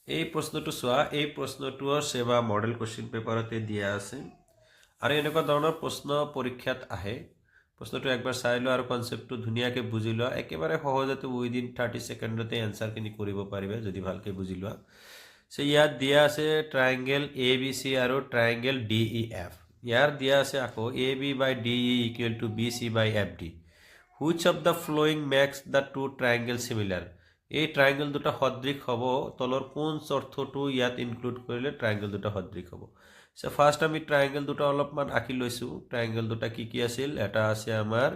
এই প্ৰশ্নটো চোৱা, এই প্ৰশ্নটো সেৱা মডেল কোশ্চেন পেপাৰতে দিয়া আছে আৰু এনেকুৱা ধৰণৰ প্ৰশ্ন পৰীক্ষাত আহে। প্ৰশ্নটো একবাৰ চাই লোৱা আৰু কনচেপ্টটো ধুনীয়াকৈ বুজি লোৱা, একেবাৰে সহজতে উইদিন 30 ছেকেণ্ডতে এনচাৰখিনি কৰিব পাৰিবা যদি ভালকৈ বুজি লোৱা। ইয়াত দিয়া আছে ট্ৰাইংগেল এ বি চি আৰু ট্ৰাইংগেল ডি ই এফ। ইয়াৰ দিয়া আছে আকৌ A B by D E equal to B C by F D. Which of the following makes the two triangle similar. এই ট্ৰাইংগেল দুটা সদৃশ হ'ব, তলৰ কোন অৰ্থটো ইয়াত ইনক্লুড কৰিলে ট্ৰাইংগেল দুটা সদৃশ হ'ব। ফাৰ্ষ্ট আমি ট্ৰাইংগেল দুটা অলপমান আঁকি লৈছোঁ। ট্ৰাইংগেল দুটা কি আছিল, এটা আছে আমাৰ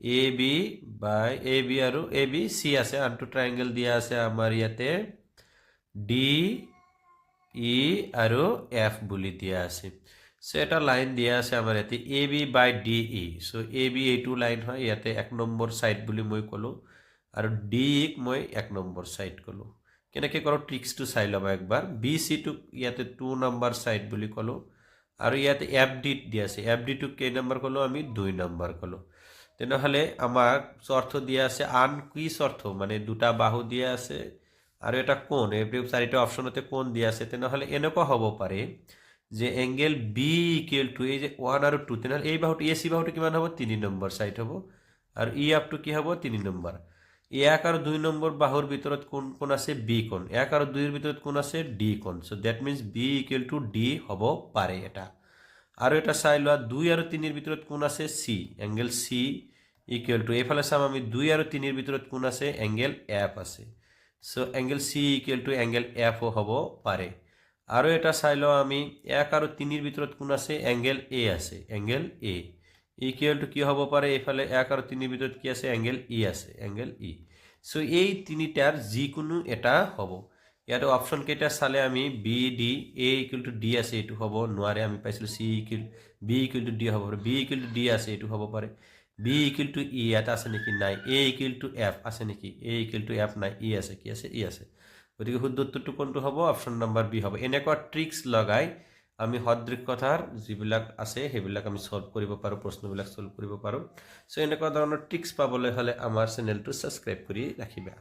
এ বি বাই এ বি আৰু এ বি চি আছে, আনটো ট্ৰাইংগেল দিয়া আছে আমাৰ ইয়াতে ডি ই আৰু এফ বুলি দিয়া আছে। এটা লাইন দিয়া আছে আমাৰ ইয়াতে এ B by D E. A B এইটো লাইন হয়, ইয়াতে 1 নম্বৰ ছাইড বুলি মই ক'লোঁ আৰু ডি ইক মই 1 নম্বৰ ছাইড ক'লোঁ। কেনেকৈ কৰোঁ ট্ৰিক্সটো চাই ল'বা একবাৰ। বি চিটোক ইয়াতে 2 নম্বৰ ছাইড বুলি ক'লোঁ আৰু ইয়াতে এফ ডিত দিয়া আছে, এফ ডিটোক কেই নম্বৰ ক'লোঁ আমি 2 নম্বৰ ক'লোঁ। তেনেহ'লে আমাক অৰ্থ দিয়া আছে আন কি অৰ্থ, মানে দুটা বাহু দিয়া আছে আৰু এটা কোণ, এই 4টা অপশ্যনতে কোণ দিয়া আছে। তেনেহ'লে এনেকুৱা হ'ব পাৰে যে এংগেল বি ইকুৱেল টু এই যে 1 আৰু 2, তেনেহ'লে এই বাহুটো এ চি বাহুটো কিমান হ'ব 3 নম্বৰ ছাইড হ'ব আৰু ই আপটো কি হ'ব 3 নম্বৰ। 1 আৰু 2 নম্বৰ বাহুৰ ভিতৰত কোন আছে বি কোণ, 1 আৰু 2ৰ ভিতৰত কোন আছে ডি কোণ। That means B equal to D হ'ব পাৰে এটা। আৰু এটা চাই লোৱা 2 আৰু 3ৰ ভিতৰত কোন আছে C, angle C equal to এইফালে চাম আমি 2 আৰু 3ৰ ভিতৰত কোন আছে এংগেল এফ আছে। Angle C equal to angle এফও হ'ব পাৰে। আৰু এটা চাই লওঁ আমি 1 আৰু 3ৰ ভিতৰত কোন আছে এংগেল এ আছে, এংগেল এ ইকুৱেল টু কি হ'ব পাৰে, এইফালে 1 আৰু 3ৰ ভিতৰত কি আছে এংগেল ই আছে, এংগেল ই। এই তিনিটাৰ যিকোনো এটা হ'ব। ইয়াতে অপশ্যন কেইটা চালে আমি B D, A equal to D আছে এইটো হ'ব নোৱাৰে, আমি পাইছিলোঁ C equal B equal to D হ'ব পাৰে, বি ইকুৱেল টু ডি আছে এইটো হ'ব পাৰে, বি ইকুৱেল টু ই ইয়াত আছে নেকি নাই, এ ইকুৱেল টু এফ আছে নেকি, এ ইকুৱেল টু এফ নাই, ই আছে কি আছে ই আছে। গতিকে শুদ্ধ উত্তৰটো কোনটো হ'ব, অপশ্যন নম্বৰ বি হ'ব। এনেকুৱা ট্ৰিক্স লগাই আমি সদৃশতাৰ যিবিলাক আছে সেইবিলাক আমি সলভ কৰিব পাৰোঁ, প্ৰশ্নবিলাক সলভ কৰিব পাৰোঁ। এনেকুৱা ধৰণৰ ট্ৰিক্স পাবলৈ হ'লে আমাৰ চেনেলটো ছাবস্ক্ৰাইব কৰি ৰাখিবা।